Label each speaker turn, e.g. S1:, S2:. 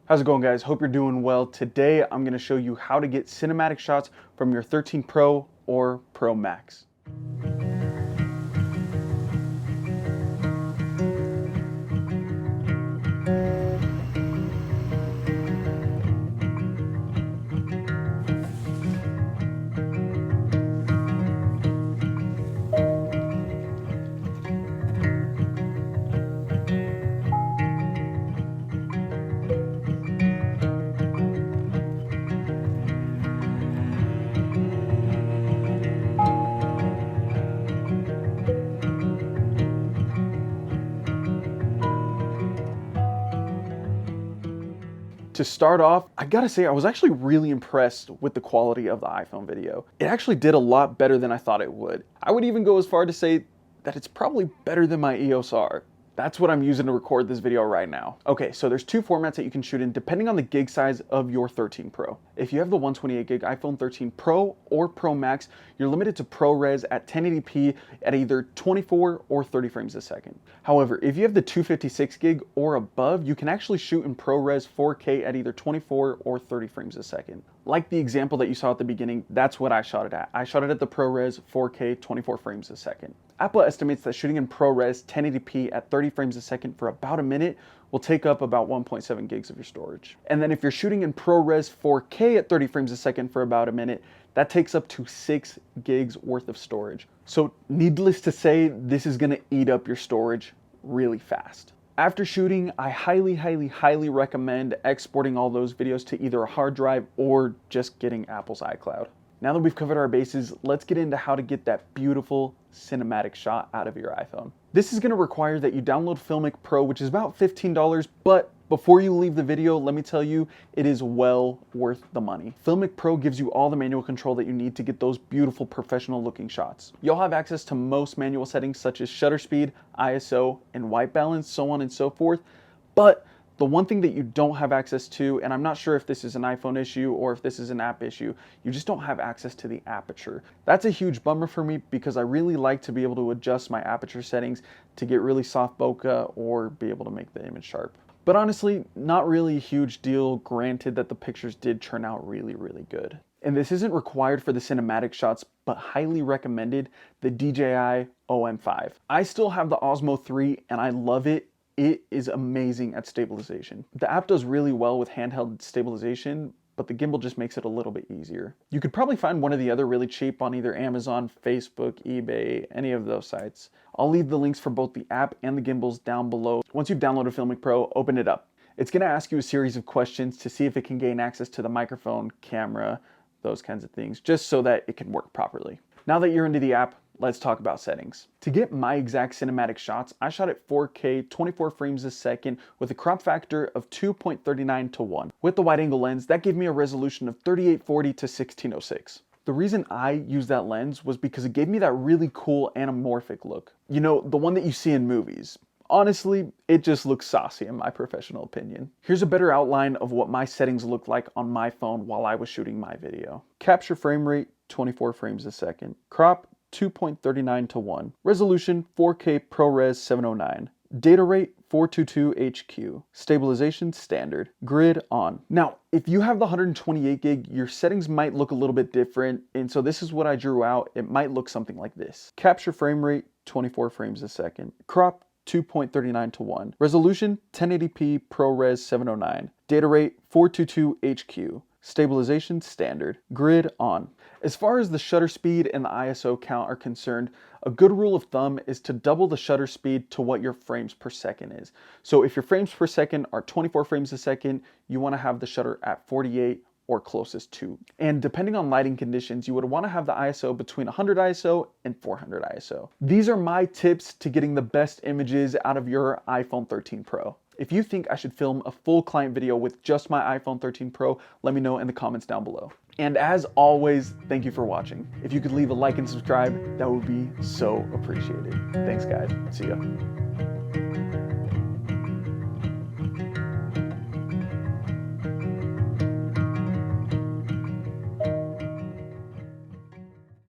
S1: How's it going, guys? Hope you're doing well. Today I'm going to show you how to get cinematic shots from your 13 Pro or Pro Max. To start off, I gotta say I was actually really impressed with the quality of the iPhone video. It actually did a lot better than I thought it would. I would even go as far to say that it's probably better than my EOS R. That's what I'm using to record this video right now. Okay, so there's two formats that you can shoot in depending on the gig size of your 13 Pro. If you have the 128 gig iPhone 13 Pro or Pro Max, you're limited to ProRes at 1080p at either 24 or 30 frames a second. However, if you have the 256 gig or above, you can actually shoot in ProRes 4K at either 24 or 30 frames a second. Like the example that you saw at the beginning, that's what I shot it at. I shot it at the ProRes 4K 24 frames a second. Apple estimates that shooting in ProRes 1080p at 30 frames a second for about a minute will take up about 1.7 gigs of your storage. And then if you're shooting in ProRes 4K at 30 frames a second for about a minute, that takes up to 6 gigs worth of storage. So needless to say, this is gonna eat up your storage really fast. After shooting, I highly recommend exporting all those videos to either a hard drive or just getting Apple's iCloud. Now that we've covered our bases, let's get into how to get that beautiful cinematic shot out of your iPhone. This is going to require that you download Filmic Pro, which is about $15, but before you leave the video, let me tell you, it is well worth the money. Filmic Pro gives you all the manual control that you need to get those beautiful professional looking shots. You'll have access to most manual settings such as shutter speed, ISO, and white balance, so on and so forth, but the one thing that you don't have access to, and I'm not sure if this is an iPhone issue or if this is an app issue, you just don't have access to the aperture. That's a huge bummer for me because I really like to be able to adjust my aperture settings to get really soft bokeh or be able to make the image sharp. But honestly, not really a huge deal, granted that the pictures did turn out really good. And this isn't required for the cinematic shots, but highly recommended, the DJI OM5. I still have the Osmo 3 and I love it. It is amazing at stabilization. The app does really well with handheld stabilization, but the gimbal just makes it a little bit easier. You could probably find one of the other really cheap on either Amazon, Facebook, eBay, any of those sites. I'll leave the links for both the app and the gimbals down below. Once you've downloaded Filmic Pro, open it up. It's gonna ask you a series of questions to see if it can gain access to the microphone, camera, those kinds of things, just so that it can work properly. Now that you're into the app, let's talk about settings. To get my exact cinematic shots, I shot at 4K 24 frames a second with a crop factor of 2.39 to 1. With the wide angle lens, that gave me a resolution of 3840 to 1606. The reason I used that lens was because it gave me that really cool anamorphic look. You know, the one that you see in movies. Honestly, it just looks saucy in my professional opinion. Here's a better outline of what my settings looked like on my phone while I was shooting my video. Capture frame rate, 24 frames a second. Crop, 2.39 to 1. Resolution 4K ProRes 709. Data rate 422 HQ. Stabilization standard. Grid on. Now, if you have the 128 gig, your settings might look a little bit different, and so this is what I drew out. It might look something like this. Capture frame rate 24 frames a second. Crop 2.39 to 1. Resolution 1080p ProRes 709. Data rate 422 HQ. Stabilization standard. Grid on. As far as the shutter speed and the ISO count are concerned, a good rule of thumb is to double the shutter speed to what your frames per second is. So if your frames per second are 24 frames a second, you want to have the shutter at 48 or closest to. And depending on lighting conditions, you would want to have the ISO between 100 ISO and 400 ISO. These are my tips to getting the best images out of your iPhone 13 Pro. If you think I should film a full client video with just my iPhone 13 Pro, let me know in the comments down below. And as always, thank you for watching. If you could leave a like and subscribe, that would be so appreciated. Thanks guys, see ya.